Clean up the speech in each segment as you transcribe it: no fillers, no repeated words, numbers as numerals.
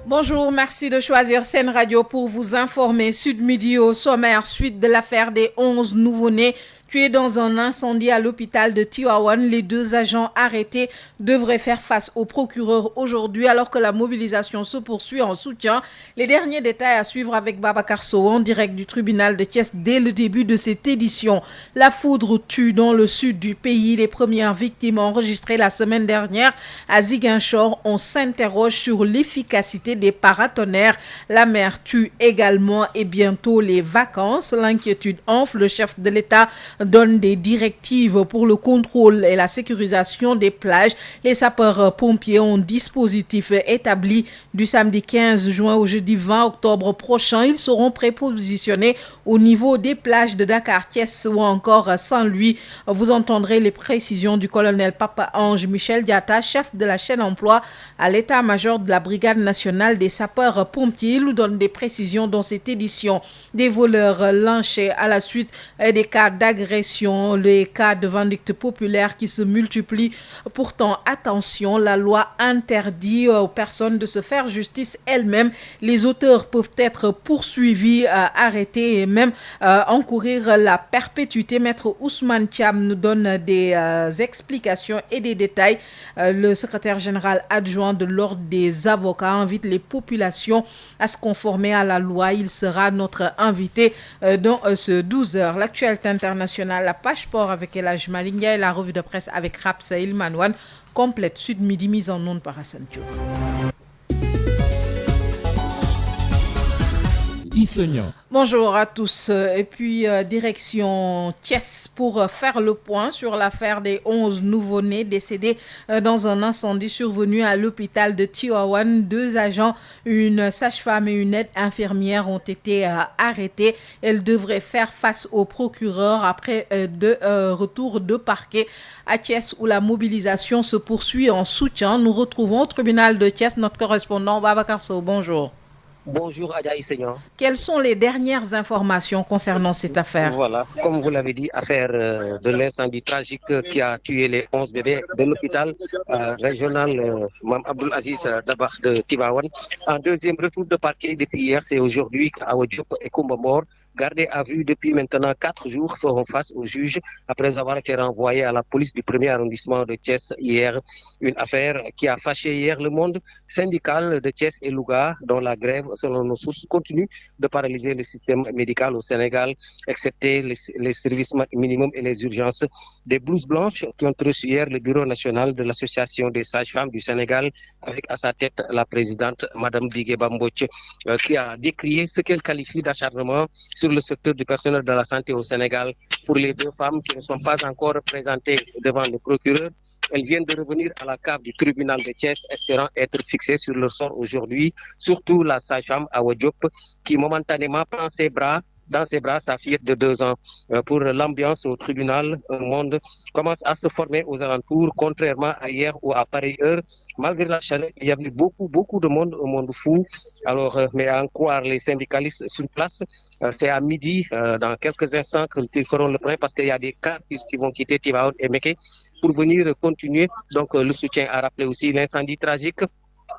Bonjour, merci de choisir Sen Radio pour vous informer. Sud Midi au sommaire, suite de l'affaire des 11 nouveau-nés tués dans un incendie à l'hôpital de Tivaouane. Les 2 agents arrêtés devraient faire face au procureur aujourd'hui alors que la mobilisation se poursuit en soutien. Les derniers détails à suivre avec Babacar Sow en direct du tribunal de Thiès dès le début de cette édition. La foudre tue dans le sud du pays. Les premières victimes enregistrées la semaine dernière à Ziguinchor. On s'interroge sur l'efficacité des paratonnerres. La mer tue également et bientôt les vacances. L'inquiétude enfle. Le chef de l'État donne des directives pour le contrôle et la sécurisation des plages. Les sapeurs-pompiers ont un dispositif établi du samedi 15 juin au jeudi 20 octobre prochain. Ils seront prépositionnés au niveau des plages de Dakar, Thiès ou encore Saint-Louis. Vous entendrez les précisions du colonel Papa-Ange Michel Diatta, chef de la chaîne emploi à l'état-major de la brigade nationale des sapeurs-pompiers. Il nous donne des précisions dans cette édition. Des voleurs lynchés à la suite des cas d'agression, les cas de vindicte populaire qui se multiplient. Pourtant, attention, la loi interdit aux personnes de se faire justice elles-mêmes. Les auteurs peuvent être poursuivis, arrêtés et même encourir la perpétuité. Maître Ousmane Thiam nous donne des explications et des détails. Le secrétaire général adjoint de l'Ordre des avocats invite les populations à se conformer à la loi. Il sera notre invité dans ce 12h. L'actualité internationale, la page sport avec El Hadj Malinga et la revue de presse avec Rapsa Ilmanouane. Complète Sud Midi, mise en onde par Hassan Diop. Bonjour à tous. Et puis, direction Thiès pour faire le point sur l'affaire des 11 nouveau-nés décédés dans un incendie survenu à l'hôpital de Tivaouane. 2 agents, une sage-femme et une aide infirmière ont été arrêtés. Elles devraient faire face au procureur après 2 retours de parquet à Thiès où la mobilisation se poursuit en soutien. Nous retrouvons au tribunal de Thiès notre correspondant Babacar Sow. Bonjour. Bonjour Adjaï Seigneur. Quelles sont les dernières informations concernant cette affaire? Voilà, comme vous l'avez dit, affaire de l'incendie tragique qui a tué les 11 bébés de l'hôpital régional Mam Abdoul Aziz Dabakh de Tivaouane. En deuxième retour de parquet depuis hier, c'est aujourd'hui Awa Diop et Koumba Mor, gardés à vue depuis maintenant 4 jours, feront face au juge après avoir été renvoyés à la police du 1er arrondissement de Thiès hier. Une affaire qui a fâché hier le monde syndical de Thiès et Louga, dont la grève, selon nos sources, continue de paralyser le système médical au Sénégal, excepté les services minimums et les urgences. Des blouses blanches qui ont reçu hier le bureau national de l'association des sages-femmes du Sénégal, avec à sa tête la présidente Madame Bigué Bamboche, qui a décrié ce qu'elle qualifie d'acharnement sur le secteur du personnel de la santé au Sénégal. Pour les 2 femmes qui ne sont pas encore présentées devant le procureur, elles viennent de revenir à la cave du tribunal de Thiès, espérant être fixées sur leur sort aujourd'hui. Surtout la sage-femme Awa Diop, qui momentanément prend dans ses bras sa fillette de 2 ans. Pour l'ambiance au tribunal, un monde commence à se former aux alentours, contrairement à hier ou à pareille heure. Malgré la chaleur, il y avait beaucoup de monde, un monde fou. Alors, mais à en croire les syndicalistes sur place, c'est à midi, dans quelques instants, qu'ils feront le point parce qu'il y a des cars qui vont quitter Tivaouane et Mékhé pour venir continuer. Donc, le soutien a rappelé aussi l'incendie tragique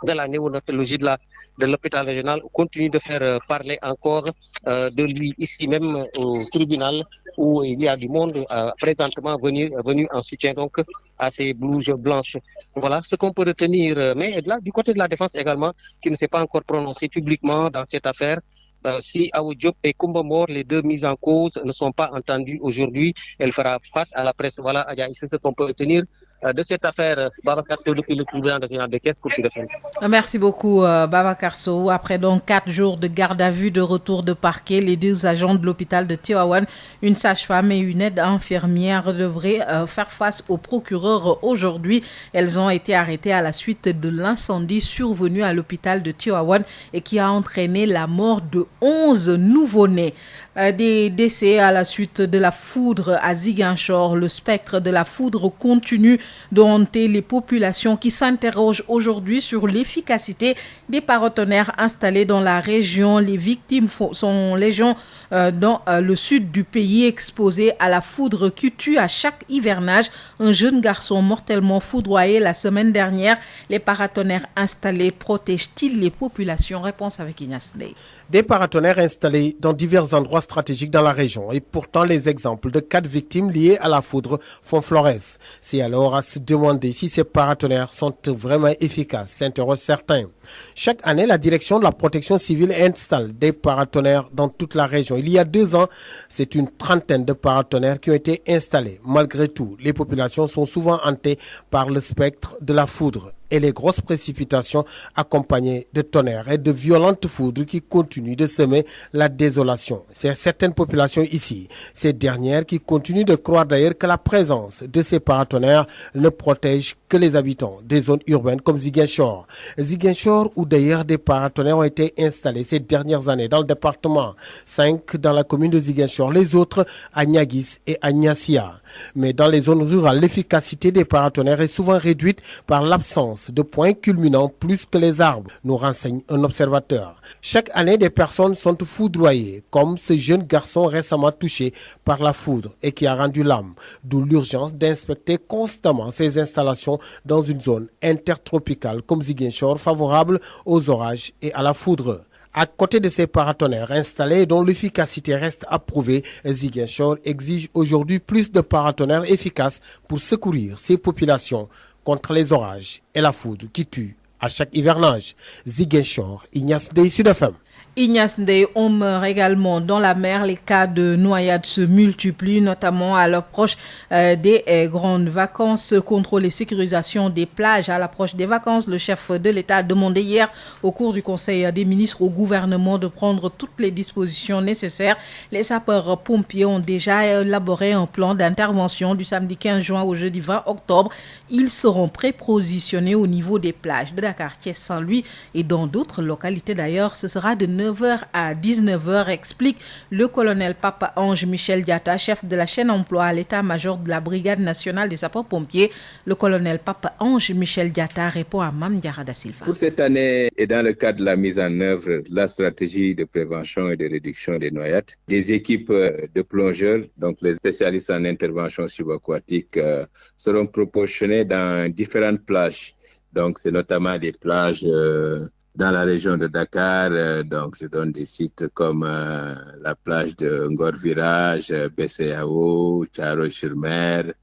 de la néonatologie de l'hôpital régional continue de faire parler encore de lui ici même au tribunal où il y a du monde présentement venu en soutien donc à ces blouses blanches. Voilà ce qu'on peut retenir. Mais là, du côté de la défense également, qui ne s'est pas encore prononcé publiquement dans cette affaire, si Awa Diop et Koumba Mor, les 2 mises en cause, ne sont pas entendues aujourd'hui, elle fera face à la presse. Voilà, Adja, c'est ce qu'on peut retenir de cette affaire. Babacar Sow depuis le tribunal de Thiès pour se défendre. Merci beaucoup Babacar Sow. Après donc 4 jours de garde à vue, de retour de parquet, les 2 agents de l'hôpital de Tivaouane, une sage-femme et une aide infirmière devraient faire face au procureur aujourd'hui. Elles ont été arrêtées à la suite de l'incendie survenu à l'hôpital de Tivaouane et qui a entraîné la mort de 11 nouveau-nés. Des décès à la suite de la foudre à Ziguinchor. Le spectre de la foudre continue dompter les populations qui s'interrogent aujourd'hui sur l'efficacité des paratonnerres installés dans la région. Les victimes sont légion dans le sud du pays, exposé à la foudre qui tue à chaque hivernage. Un jeune garçon mortellement foudroyé la semaine dernière. Les paratonnerres installés protègent-ils les populations? Réponse avec Ignace Ndeye. Des paratonnerres installés dans divers endroits stratégiques dans la région. Et pourtant, les exemples de 4 victimes liées à la foudre font florès. C'est alors à se demander si ces paratonnerres sont vraiment efficaces, s'interrogent certains. Chaque année, la direction de la protection civile installe des paratonnerres dans toute la région. Il y a 2 ans, c'est une trentaine de paratonnerres qui ont été installés. Malgré tout, les populations sont souvent hantées par le spectre de la foudre et les grosses précipitations accompagnées de tonnerres et de violentes foudres qui continuent de semer la désolation. C'est certaines populations ici, ces dernières qui continuent de croire d'ailleurs que la présence de ces paratonnerres ne protège que les habitants des zones urbaines comme Ziguinchor. Ziguinchor, où d'ailleurs des paratonnerres ont été installés ces dernières années dans le département, 5 dans la commune de Ziguinchor, les autres à Niaguis et à Niassia. Mais dans les zones rurales, l'efficacité des paratonnerres est souvent réduite par l'absence de points culminants plus que les arbres, nous renseigne un observateur. Chaque année, des personnes sont foudroyées, comme ce jeune garçon récemment touché par la foudre et qui a rendu l'âme, d'où l'urgence d'inspecter constamment ces installations dans une zone intertropicale comme Ziguinchor, favorable aux orages et à la foudre. À côté de ces paratonnerres installés dont l'efficacité reste approuvée, Ziguinchor exige aujourd'hui plus de paratonnerres efficaces pour secourir ces populations contre les orages et la foudre qui tue à chaque hivernage. Ziguinchor, Ignace Ndeye, Sud FM. Ignace Ndeye, on meurt également dans la mer. Les cas de noyade se multiplient, notamment à l'approche des grandes vacances. Contrôle et sécurisation des plages à l'approche des vacances. Le chef de l'État a demandé hier au cours du Conseil des ministres au gouvernement de prendre toutes les dispositions nécessaires. Les sapeurs-pompiers ont déjà élaboré un plan d'intervention du samedi 15 juin au jeudi 20 octobre. Ils seront prépositionnés au niveau des plages de Dakar, Thiès, Saint-Louis et dans d'autres localités d'ailleurs. Ce sera de 9h à 19h, explique le colonel Papa Ange Michel Diatta, chef de la chaîne emploi à l'état-major de la Brigade nationale des sapeurs-pompiers. Le colonel Papa Ange Michel Diatta répond à Mame Diarra Da Silva. Pour cette année et dans le cadre de la mise en œuvre de la stratégie de prévention et de réduction des noyades, des équipes de plongeurs, donc les spécialistes en intervention subaquatique, seront proportionnés dans différentes plages. Donc c'est notamment des plages dans la région de Dakar, donc je donne des sites comme la plage de Ngor Virage, BCAO, Thiaroye-sur-Mer,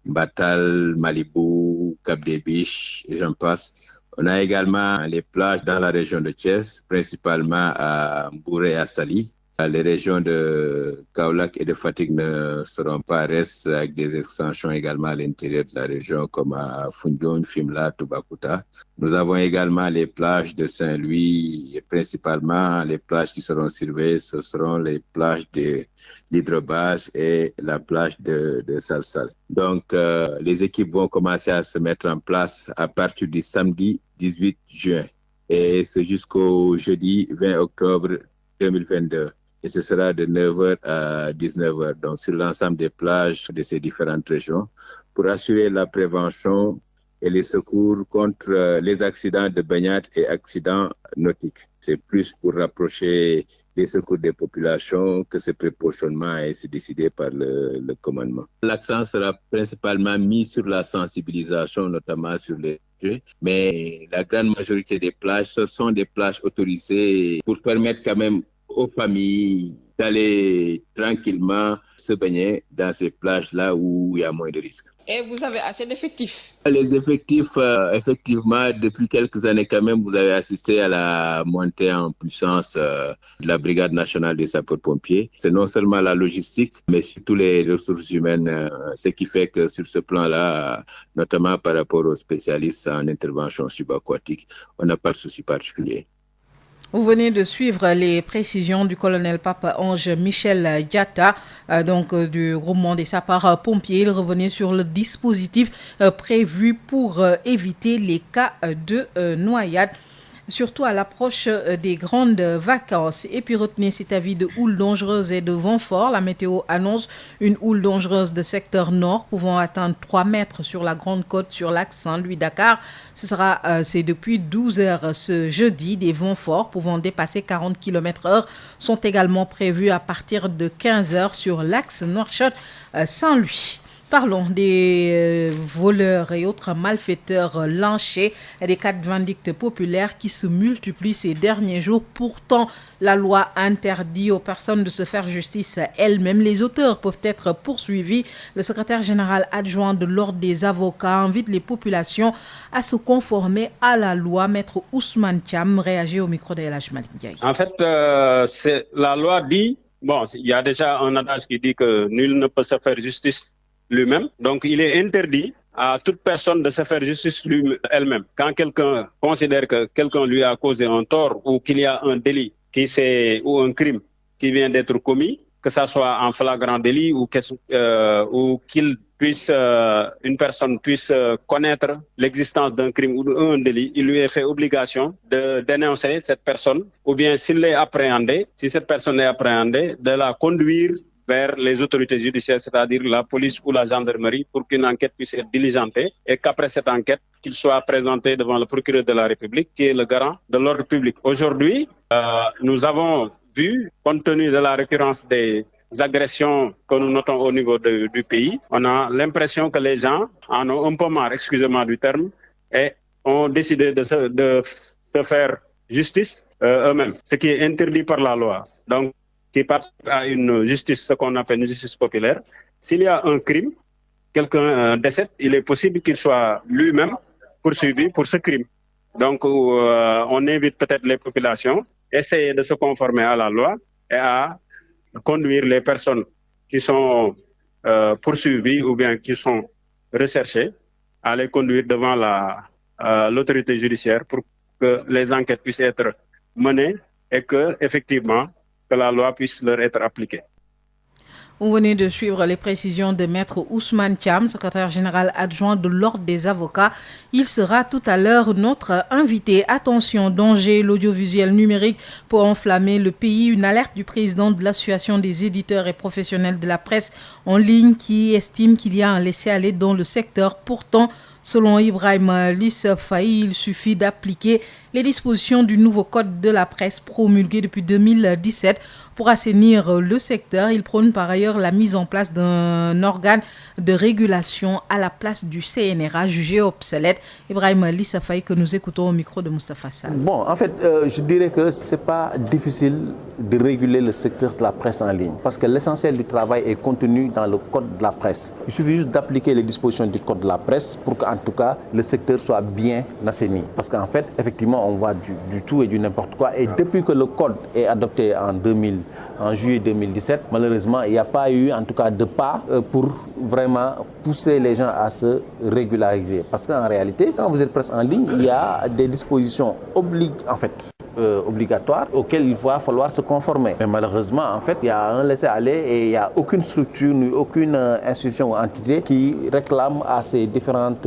Batal, Malibu, Cap des Biches, et j'en passe. On a également les plages dans la région de Thiès, principalement à Mbouré et à Saly. Les régions de Kaolack et de Fatick ne seront pas restes, avec des extensions également à l'intérieur de la région comme à Foundiougne, Fimela, Toubacouta. Nous avons également les plages de Saint-Louis et principalement les plages qui seront surveillées, ce seront les plages de l'Hydrobase et la plage de Salsal. Donc les équipes vont commencer à se mettre en place à partir du samedi 18 juin et c'est jusqu'au jeudi 20 octobre 2022. Et ce sera de 9h à 19h, donc sur l'ensemble des plages de ces différentes régions, pour assurer la prévention et les secours contre les accidents de baignade et accidents nautiques. C'est plus pour rapprocher les secours des populations que ce prépositionnement est décidé par le commandement. L'accent sera principalement mis sur la sensibilisation, notamment sur les jeux, mais la grande majorité des plages, ce sont des plages autorisées pour permettre quand même aux familles d'aller tranquillement se baigner dans ces plages-là où il y a moins de risques. Et vous avez assez d'effectifs? Les effectifs, effectivement, depuis quelques années quand même, vous avez assisté à la montée en puissance de la Brigade nationale des sapeurs-pompiers. C'est non seulement la logistique, mais surtout les ressources humaines, ce qui fait que sur ce plan-là, notamment par rapport aux spécialistes en intervention subaquatique, on n'a pas de souci particulier. Vous venez de suivre les précisions du colonel Papa Ange Michel Diatta, du groupement des sapeurs-pompiers. Il revenait sur le dispositif prévu pour éviter les cas de noyade. surtout à l'approche des grandes vacances. Et puis retenez cet avis de houle dangereuse et de vent fort. La météo annonce une houle dangereuse de secteur nord pouvant atteindre 3 mètres sur la Grande Côte sur l'axe Saint-Louis-Dakar. C'est depuis 12 heures ce jeudi. Des vents forts pouvant dépasser 40 km/h sont également prévus à partir de 15 heures sur l'axe Nouakchott-Saint-Louis. Parlons des voleurs et autres malfaiteurs lynchés et des cas de vindicte populaire qui se multiplient ces derniers jours. Pourtant, la loi interdit aux personnes de se faire justice elles-mêmes. Les auteurs peuvent être poursuivis. Le secrétaire général adjoint de l'Ordre des avocats invite les populations à se conformer à la loi. Maître Ousmane Thiam réagit au micro de El Hadj Malick Ndiaye. En fait, la loi dit, il y a déjà un adage qui dit que nul ne peut se faire justice lui-même. Donc, il est interdit à toute personne de se faire justice elle-même. Quand quelqu'un considère que quelqu'un lui a causé un tort ou qu'il y a un délit ou un crime qui vient d'être commis, que ça soit en flagrant délit ou qu'une personne puisse connaître l'existence d'un crime ou d'un délit, il lui est fait obligation de dénoncer cette personne, ou bien si cette personne est appréhendée, de la conduire vers les autorités judiciaires, c'est-à-dire la police ou la gendarmerie, pour qu'une enquête puisse être diligentée et qu'après cette enquête, qu'il soit présenté devant le procureur de la République, qui est le garant de l'ordre public. Aujourd'hui, nous avons vu, compte tenu de la récurrence des agressions que nous notons au niveau du pays, on a l'impression que les gens en ont un peu marre, excusez-moi du terme, et ont décidé de se faire justice eux-mêmes, ce qui est interdit par la loi. Donc, qui participe à une justice, ce qu'on appelle une justice populaire. S'il y a un crime, quelqu'un décède, il est possible qu'il soit lui-même poursuivi pour ce crime. Donc, on invite peut-être les populations à essayer de se conformer à la loi et à conduire les personnes qui sont poursuivies ou bien qui sont recherchées, à les conduire devant l'autorité judiciaire pour que les enquêtes puissent être menées et que, effectivement, que la loi puisse leur être appliquée. Vous venez de suivre les précisions de Maître Ousmane Thiam, secrétaire général adjoint de l'Ordre des avocats. Il sera tout à l'heure notre invité. Attention, danger, l'audiovisuel numérique pour enflammer le pays. Une alerte du président de l'Association des éditeurs et professionnels de la presse en ligne qui estime qu'il y a un laisser-aller dans le secteur. Pourtant, selon Ibrahim Lissa Faye, il suffit d'appliquer les dispositions du nouveau code de la presse promulgué depuis 2017 pour assainir le secteur. Il prône par ailleurs la mise en place d'un organe de régulation à la place du CNRA jugé obsolète. Ibrahim Lissa Faye, que nous écoutons au micro de Moustapha Sall. En fait, je dirais que ce n'est pas difficile de réguler le secteur de la presse en ligne parce que l'essentiel du travail est contenu dans le code de la presse. Il suffit juste d'appliquer les dispositions du code de la presse pour qu'en tout cas le secteur soit bien assaini. Parce qu'en fait, effectivement, on voit du tout et du n'importe quoi. Et depuis que le code est adopté en juillet 2017, malheureusement, il n'y a pas eu en tout cas de pas pour vraiment pousser les gens à se régulariser. Parce qu'en réalité, quand vous êtes presse en ligne, il y a des dispositions obligatoires auxquelles il va falloir se conformer. Mais malheureusement, en fait, il y a un laisser-aller et il n'y a aucune structure, ni aucune institution ou entité qui réclame à ces différentes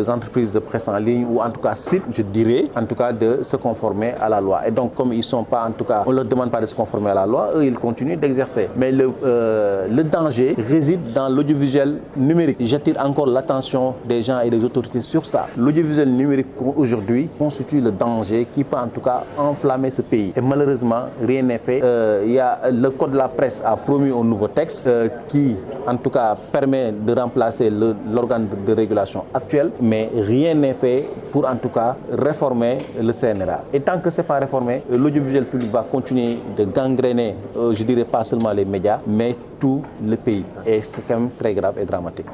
entreprises de presse en ligne ou en tout cas sites, je dirais, en tout cas de se conformer à la loi. Et donc, comme ils ne sont pas, en tout cas, on ne leur demande pas de se conformer à la loi, eux, ils continuent d'exercer. Mais le danger réside dans l'audiovisuel numérique. J'attire encore l'attention des gens et des autorités sur ça. L'audiovisuel numérique aujourd'hui constitue le danger qui peut en tout cas enflammer ce pays. Et malheureusement, rien n'est fait. Le code de la presse a promu un nouveau texte qui, en tout cas, permet de remplacer l'organe de régulation actuel, mais rien n'est fait pour, en tout cas, réformer le CNRA. Et tant que ce n'est pas réformé, l'audiovisuel public va continuer de gangréner, je dirais pas seulement les médias, mais tout le pays. Et c'est quand même très grave et dramatique.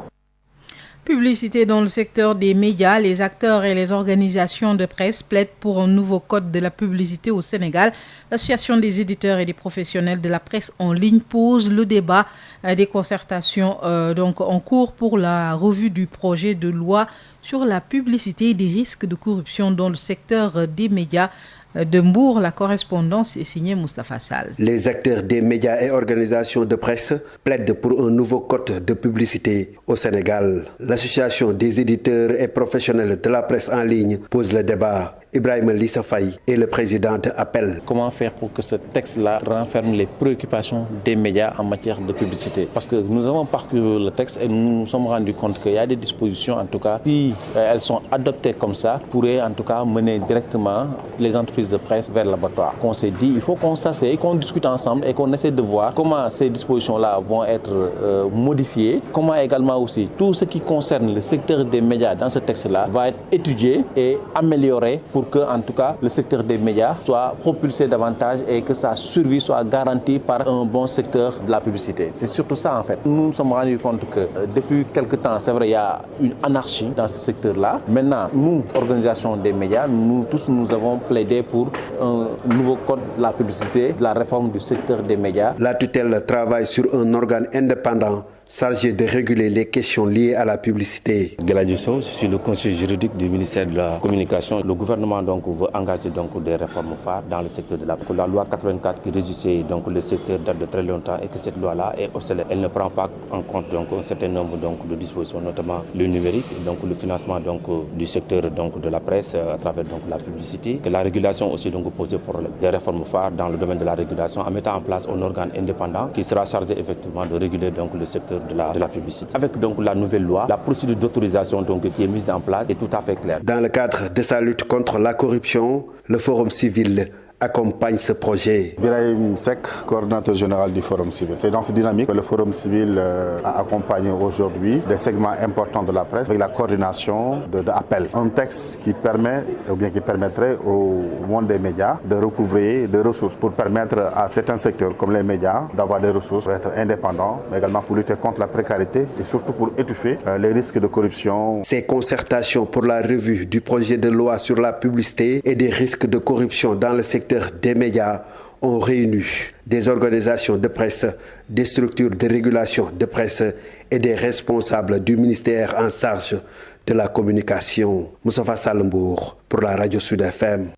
Publicité dans le secteur des médias, les acteurs et les organisations de presse plaident pour un nouveau code de la publicité au Sénégal. L'Association des éditeurs et des professionnels de la presse en ligne pose le débat des concertations en cours pour la revue du projet de loi sur la publicité et des risques de corruption dans le secteur des médias. De Mbour, la correspondance est signée Moustapha Sall. Les acteurs des médias et organisations de presse plaident pour un nouveau code de publicité au Sénégal. L'Association des éditeurs et professionnels de la presse en ligne pose le débat. Ibrahima Lissa Faye est le président de Appel. Comment faire pour que ce texte-là renferme les préoccupations des médias en matière de publicité? Parce que nous avons parcouru le texte et nous nous sommes rendus compte qu'il y a des dispositions, en tout cas, si elles sont adoptées comme ça, pourraient en tout cas mener directement les entreprises de presse vers l'abattoir. On s'est dit, il faut qu'on s'asseye, qu'on discute ensemble et qu'on essaie de voir comment ces dispositions-là vont être modifiées, comment également aussi tout ce qui concerne le secteur des médias dans ce texte-là va être étudié et amélioré pour que, en tout cas, le secteur des médias soit propulsé davantage et que sa survie soit garantie par un bon secteur de la publicité. C'est surtout ça, en fait. Nous nous sommes rendus compte que depuis quelque temps, c'est vrai, il y a une anarchie dans ce secteur-là. Maintenant, nous, organisation des médias, nous tous, nous avons plaidé pour un nouveau code de la publicité, de la réforme du secteur des médias. La tutelle travaille sur un organe indépendant chargé de réguler les questions liées à la publicité. Galadjusso, je suis le conseiller juridique du ministère de la Communication. Le gouvernement veut engager des réformes phares dans le secteur de la loi 84 qui régissait le secteur date de très longtemps et que cette loi-là est obsolète. Elle ne prend pas en compte un certain nombre de dispositions, notamment le numérique, le financement du secteur de la presse à travers la publicité. Que la régulation aussi posée pour des réformes phares dans le domaine de la régulation en mettant en place un organe indépendant qui sera chargé effectivement de réguler le secteur de la publicité. Avec la nouvelle loi, la procédure d'autorisation qui est mise en place est tout à fait claire. Dans le cadre de sa lutte contre la corruption, le Forum civil accompagne ce projet. Birahim Seck, coordinateur général du Forum civil. C'est dans cette dynamique que le Forum civil a accompagné aujourd'hui des segments importants de la presse avec la coordination de Appel. Un texte qui permet, ou bien qui permettrait au monde des médias de recouvrer des ressources pour permettre à certains secteurs comme les médias d'avoir des ressources pour être indépendants, mais également pour lutter contre la précarité et surtout pour étouffer les risques de corruption. Ces concertations pour la revue du projet de loi sur la publicité et des risques de corruption dans le secteur des médias ont réuni des organisations de presse, des structures de régulation de presse et des responsables du ministère en charge de la communication. Moustapha Salembour pour la radio Sud FM.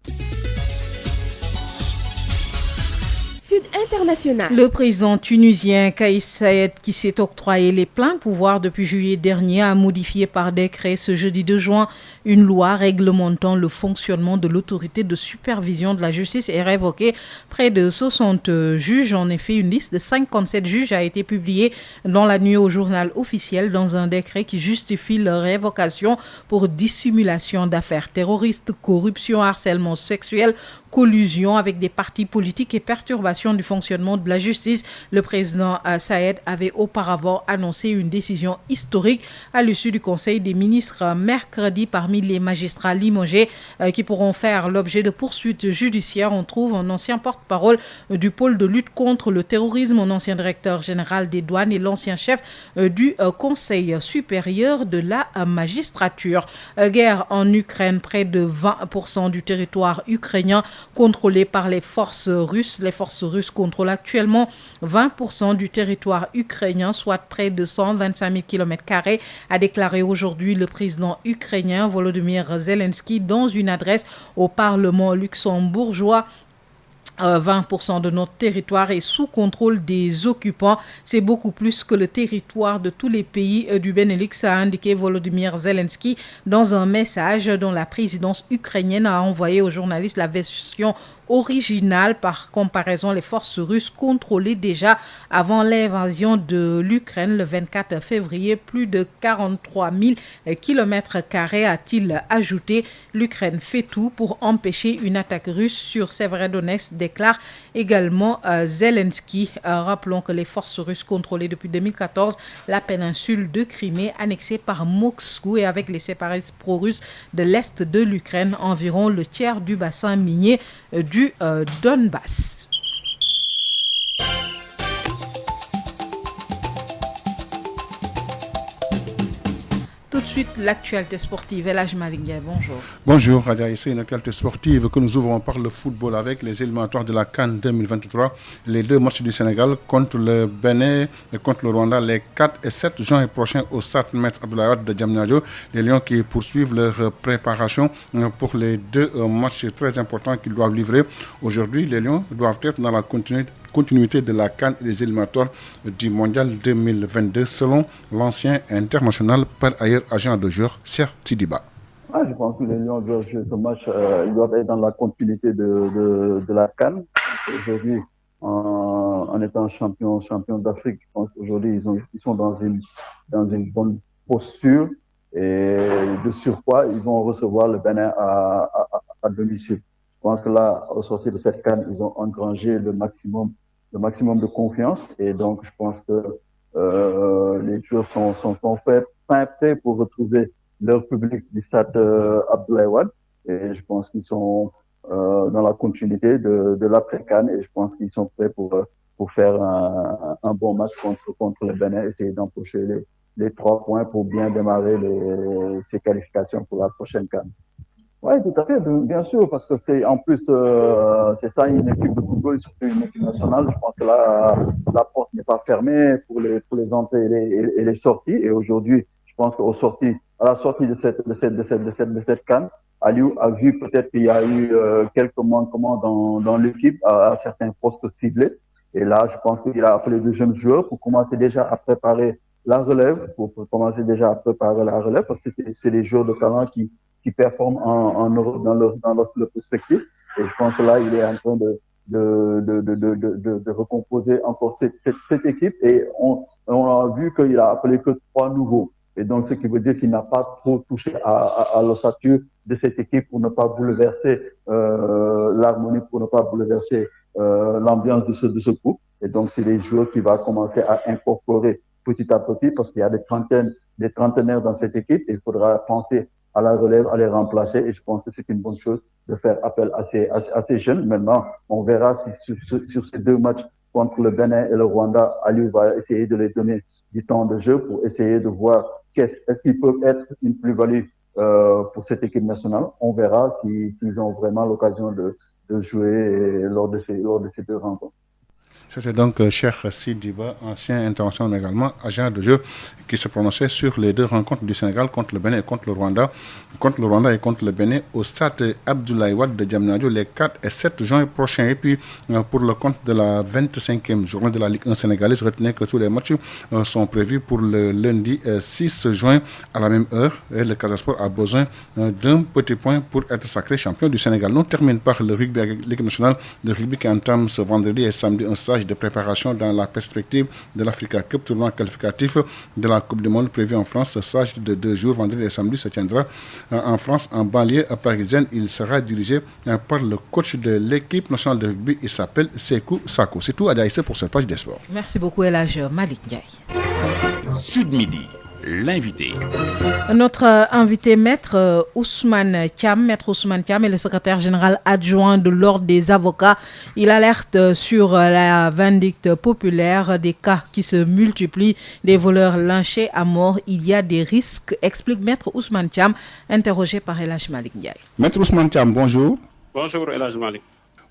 Sud International. Le président tunisien Kais Saied, qui s'est octroyé les pleins pouvoirs depuis juillet dernier, a modifié par décret ce jeudi 2 juin une loi réglementant le fonctionnement de l'autorité de supervision de la justice et révoqué près de 60 juges. En effet, une liste de 57 juges a été publiée dans la nuit au journal officiel dans un décret qui justifie leur révocation pour dissimulation d'affaires terroristes, corruption, harcèlement sexuel, collusion avec des partis politiques et perturbation du fonctionnement de la justice. Le président Saied avait auparavant annoncé une décision historique à l'issue du Conseil des ministres mercredi. Parmi les magistrats limogés qui pourront faire l'objet de poursuites judiciaires, on trouve un ancien porte-parole du pôle de lutte contre le terrorisme, un ancien directeur général des douanes et l'ancien chef du Conseil supérieur de la magistrature. Guerre en Ukraine, près de 20% du territoire ukrainien contrôlé par les forces russes. Les forces russes contrôlent actuellement 20% du territoire ukrainien, soit près de 125 000 km², a déclaré aujourd'hui le président ukrainien Volodymyr Zelensky dans une adresse au Parlement luxembourgeois. 20% de notre territoire est sous contrôle des occupants. C'est beaucoup plus que le territoire de tous les pays du Benelux, a indiqué Volodymyr Zelensky dans un message dont la présidence ukrainienne a envoyé aux journalistes la version originale. Par comparaison, les forces russes contrôlaient déjà avant l'invasion de l'Ukraine le 24 février plus de 43 000 km², a-t-il ajouté. L'Ukraine fait tout pour empêcher une attaque russe sur Severodonetsk, déclare également Zelensky. Rappelons que les forces russes contrôlaient depuis 2014 la péninsule de Crimée annexée par Moscou et avec les séparatistes pro-russes de l'est de l'Ukraine, environ le tiers du bassin minier du Donbass. Tout de suite, l'actualité sportive. El Hadj Malick Ndiaye, bonjour. Bonjour, Radia. C'est une actualité sportive que nous ouvrons par le football avec les éliminatoires de la CAN 2023. Les deux matchs du Sénégal contre le Bénin et contre le Rwanda les 4 et 7 juin prochains au stade Maître Abdoulaye Wade de Diamniadio. Les Lions qui poursuivent leur préparation pour les deux matchs très importants qu'ils doivent livrer. Aujourd'hui, les Lions doivent être dans la continuité de la CAN et des éliminatoires du Mondial 2022 selon l'ancien international par ailleurs agent de joueur Cheikh Tidiba. Je pense que les Lions doivent jouer ce match, ils doivent être dans la continuité de la CAN. Aujourd'hui, en étant champion d'Afrique, je pense qu'aujourd'hui, ils sont dans une bonne posture et de surcroît, ils vont recevoir le Bénin à domicile. Je pense que là, au sortir de cette CAN, ils ont engrangé le maximum de confiance et donc je pense que les joueurs sont prêts pour retrouver leur public du stade Abdoulaye Wade et je pense qu'ils sont dans la continuité de l'après-CAN et je pense qu'ils sont prêts pour faire un bon match contre le Bénin, essayer d'empocher les 3 points pour bien démarrer ces qualifications pour la prochaine CAN. Oui, tout à fait, bien sûr, parce que c'est en plus c'est ça une équipe de football, surtout une équipe nationale. Je pense que là la porte n'est pas fermée pour les entrées et les sorties. Et aujourd'hui, je pense à la sortie de cette CAN, Aliou a vu peut-être qu'il y a eu quelques manquements dans l'équipe à certains postes ciblés. Et là, je pense qu'il a appelé de jeunes joueurs pour commencer déjà à préparer la relève, parce que c'est des joueurs de talent qui performent en Europe dans leur perspective. Et je pense que là, il est en train de recomposer encore cette équipe. Et on a vu qu'il a appelé que 3 nouveaux. Et donc, ce qui veut dire qu'il n'a pas trop touché à l'ossature de cette équipe pour ne pas bouleverser l'harmonie, pour ne pas bouleverser l'ambiance de ce groupe. Et donc, c'est des joueurs qui va commencer à incorporer petit à petit parce qu'il y a des trentenaires dans cette équipe et il faudra penser à la relève, à les remplacer. Et je pense que c'est une bonne chose de faire appel à ces jeunes. Maintenant, on verra si sur ces 2 matchs contre le Bénin et le Rwanda, Aliou va essayer de les donner du temps de jeu pour essayer de voir est-ce qu'ils peuvent être une plus-value pour cette équipe nationale. On verra s'ils ont vraiment l'occasion de jouer lors de ces 2 rencontres. C'était donc Cheikh Sidiba, ancien international mais également agent de jeu, qui se prononçait sur les 2 rencontres du Sénégal contre le Bénin et contre le Rwanda et contre le Bénin au stade Abdoulaye Wade de Diamniadio les 4 et 7 juin prochains. Et puis pour le compte de la 25e journée de la Ligue 1 sénégalaise, retenez que tous les matchs sont prévus pour le lundi 6 juin à la même heure. Et le Casa Sport a besoin d'un petit point pour être sacré champion du Sénégal. On termine par le rugby avec l'équipe nationale de rugby qui entame ce vendredi et samedi un stage de préparation dans la perspective de l'Africa Cup, tournoi qualificatif de la Coupe du Monde prévu en France. Ce stage de 2 jours, vendredi et samedi, se tiendra en France, en banlieue parisienne. Il sera dirigé par le coach de l'équipe nationale de rugby. Il s'appelle Sekou Sako. C'est tout à Daïsé pour cette page des sports. Merci beaucoup, El Hadj Malick Ndiaye. Sud Midi. L'invité. Notre invité, Maître Ousmane Thiam est le secrétaire général adjoint de l'Ordre des avocats. Il alerte sur la vindicte populaire, des cas qui se multiplient, des voleurs lynchés à mort. Il y a des risques, explique Maître Ousmane Thiam, interrogé par El Hadj Malick Ndiaye. Maître Ousmane Thiam, bonjour. Bonjour El Hadj Malick.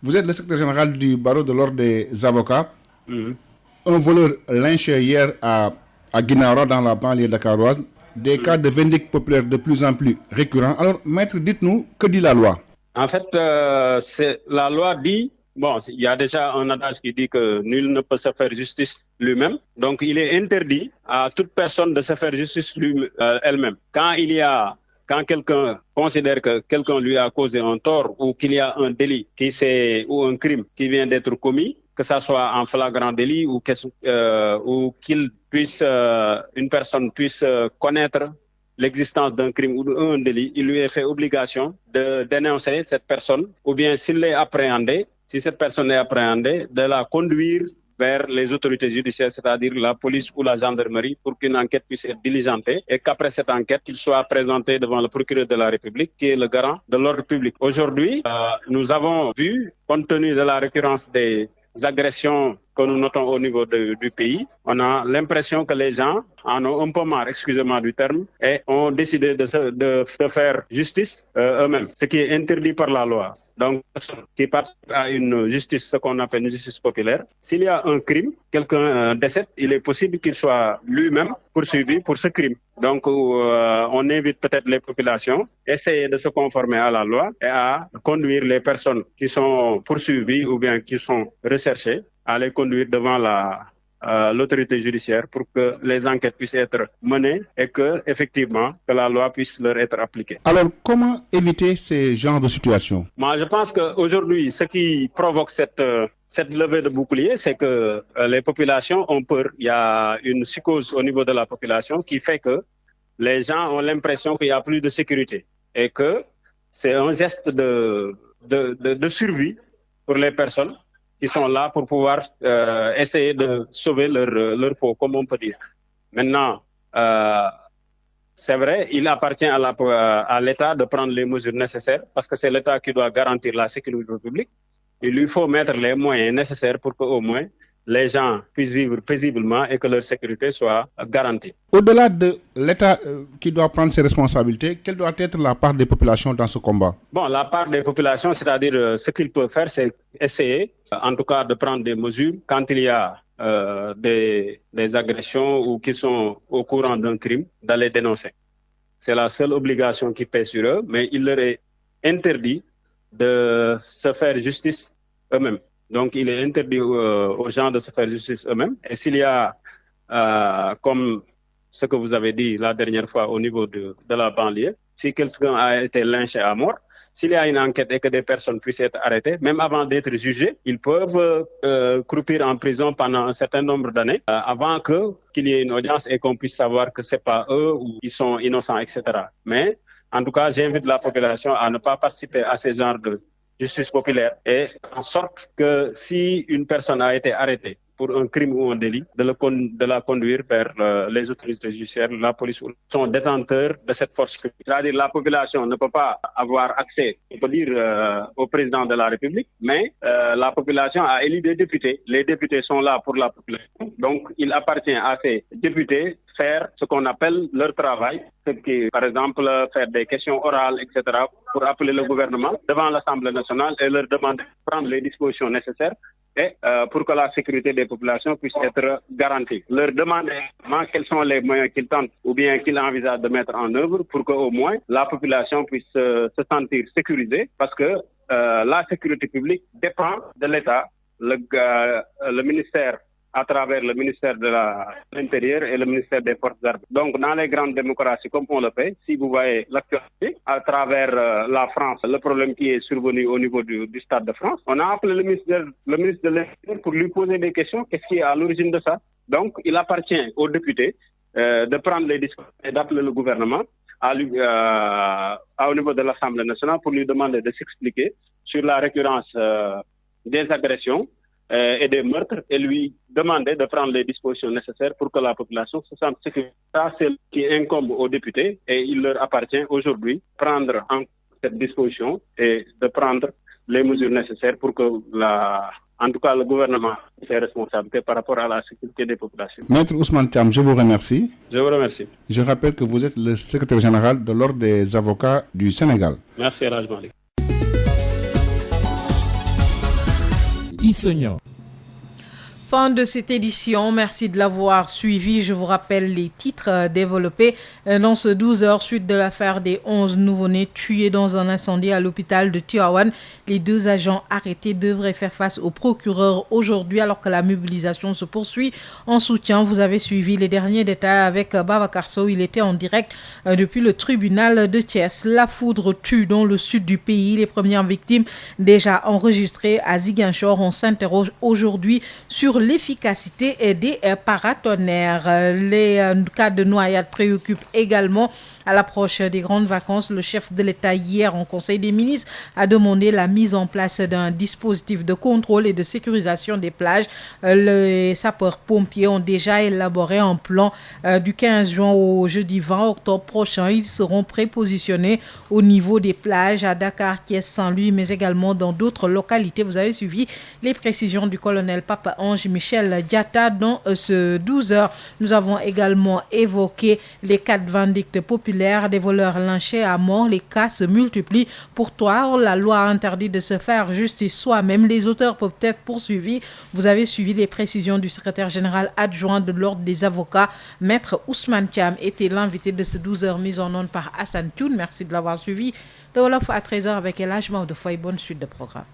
Vous êtes le secrétaire général du barreau de l'Ordre des avocats. Un voleur lynché hier à Guinaora dans la banlieue dakaroise, des cas de vindicte populaire de plus en plus récurrents. Alors, maître, dites-nous, que dit la loi? En fait, la loi dit, il y a déjà un adage qui dit que nul ne peut se faire justice lui-même. Donc, il est interdit à toute personne de se faire justice elle-même. Quand quelqu'un considère que quelqu'un lui a causé un tort ou qu'il y a un délit ou un crime qui vient d'être commis, que ça soit en flagrant délit ou une personne puisse connaître l'existence d'un crime ou d'un délit, il lui est fait obligation de dénoncer cette personne, ou bien si cette personne est appréhendée, de la conduire vers les autorités judiciaires, c'est-à-dire la police ou la gendarmerie, pour qu'une enquête puisse être diligentée et qu'après cette enquête, il soit présenté devant le procureur de la République, qui est le garant de l'ordre public. Aujourd'hui, nous avons vu, compte tenu de la récurrence des agressions que nous notons au niveau du pays, on a l'impression que les gens en ont un peu marre, excusez-moi du terme, et ont décidé de se faire justice eux-mêmes, ce qui est interdit par la loi. Donc, qui participe à une justice, ce qu'on appelle une justice populaire, s'il y a un crime, quelqu'un décède, il est possible qu'il soit lui-même poursuivi pour ce crime. Donc, on invite peut-être les populations à essayer de se conformer à la loi et à conduire les personnes qui sont poursuivies ou bien qui sont recherchées, à les conduire devant l'autorité judiciaire pour que les enquêtes puissent être menées et que la loi puisse leur être appliquée. Alors, comment éviter ces genres de situations? Moi, je pense qu'aujourd'hui, ce qui provoque cette levée de bouclier, c'est que les populations ont peur. Il y a une psychose au niveau de la population qui fait que les gens ont l'impression qu'il n'y a plus de sécurité et que c'est un geste de survie pour les personnes qui sont là pour pouvoir essayer de sauver leur peau, comme on peut dire. Maintenant, c'est vrai, il appartient à l'État de prendre les mesures nécessaires parce que c'est l'État qui doit garantir la sécurité publique. Il lui faut mettre les moyens nécessaires pour qu'au moins les gens puissent vivre paisiblement et que leur sécurité soit garantie. Au-delà de l'État qui doit prendre ses responsabilités, quelle doit être la part des populations dans ce combat? Bon, la part des populations, c'est-à-dire ce qu'ils peuvent faire, c'est essayer, en tout cas, de prendre des mesures quand il y a des agressions ou qui sont au courant d'un crime, d'aller dénoncer. C'est la seule obligation qui pèse sur eux, mais il leur est interdit de se faire justice eux-mêmes. Donc, il est interdit aux gens de se faire justice eux-mêmes. Et s'il y a, comme ce que vous avez dit la dernière fois au niveau de la banlieue, si quelqu'un a été lynché à mort, s'il y a une enquête et que des personnes puissent être arrêtées, même avant d'être jugées, ils peuvent croupir en prison pendant un certain nombre d'années avant qu'il y ait une audience et qu'on puisse savoir que ce n'est pas eux ou ils sont innocents, etc. Mais, en tout cas, j'invite la population à ne pas participer à ce genre de justice populaire et en sorte que si une personne a été arrêtée pour un crime ou un délit, de la conduire vers les autorités judiciaires, la police ou sont détenteurs de cette force publique. C'est-à-dire la population ne peut pas avoir accès, on peut dire, au président de la République, mais la population a élu des députés. Les députés sont là pour la population. Donc, il appartient à ces députés faire ce qu'on appelle leur travail, ce qui, par exemple, faire des questions orales, etc., pour appeler le gouvernement devant l'Assemblée nationale et leur demander de prendre les dispositions nécessaires et pour que la sécurité des populations puisse être garantie. Leur demander quels sont les moyens qu'ils tentent ou bien qu'ils envisagent de mettre en œuvre pour qu'au moins la population puisse se sentir sécurisée parce que la sécurité publique dépend de l'État. Le ministère à travers le ministère de l'Intérieur et le ministère des Forces armées. Donc, dans les grandes démocraties, comme on le fait, si vous voyez l'actualité, à la France, le problème qui est survenu au niveau du Stade de France, on a appelé le ministre de l'Intérieur pour lui poser des questions, qu'est-ce qui est à l'origine de ça? Donc, il appartient aux députés de prendre les discussions et d'appeler le gouvernement au niveau de l'Assemblée nationale pour lui demander de s'expliquer sur la récurrence des agressions et des meurtres et lui demander de prendre les dispositions nécessaires pour que la population se sente sécurisée. Ça, c'est ce qui incombe aux députés et il leur appartient aujourd'hui de prendre en cette disposition et de prendre les mesures nécessaires pour que en tout cas le gouvernement ait ses responsabilités par rapport à la sécurité des populations. Maître Ousmane Thiam, je vous remercie. Je vous remercie. Je rappelle que vous êtes le secrétaire général de l'Ordre des avocats du Sénégal. Merci, El Hadj Malick. Fin de cette édition, merci de l'avoir suivi. Je vous rappelle les titres développés dans ce 12 heures suite de l'affaire des 11 nouveau-nés tués dans un incendie à l'hôpital de Tivaouane. Les 2 agents arrêtés devraient faire face au procureur aujourd'hui alors que la mobilisation se poursuit en soutien. Vous avez suivi les derniers détails avec Babacar Sow. Il était en direct depuis le tribunal de Thiès. La foudre tue dans le sud du pays. Les premières victimes déjà enregistrées à Ziguinchor. On s'interroge aujourd'hui sur l'efficacité des paratonnerres. Les cas de noyade préoccupent également à l'approche des grandes vacances. Le chef de l'État hier en Conseil des ministres a demandé la mise en place d'un dispositif de contrôle et de sécurisation des plages. Les sapeurs-pompiers ont déjà élaboré un plan du 15 juin au jeudi 20 octobre prochain. Ils seront prépositionnés au niveau des plages à Dakar, Thiès, Saint-Louis, mais également dans d'autres localités. Vous avez suivi les précisions du colonel Papa Ange Michel Diatta dans ce 12 heures. Nous avons également évoqué les 4 vindictes populaires des voleurs lynchés à mort. Les cas se multiplient. Pourtant, la loi interdit de se faire justice soi-même. Les auteurs peuvent être poursuivis. Vous avez suivi les précisions du secrétaire général adjoint de l'Ordre des avocats. Maître Ousmane Thiam était l'invité de ce 12 heures mis en onde par Hassan Thioune. Merci de l'avoir suivi. Le Wolof à 13h avec El Hadj Maodo Faye. Bonne suite de programme.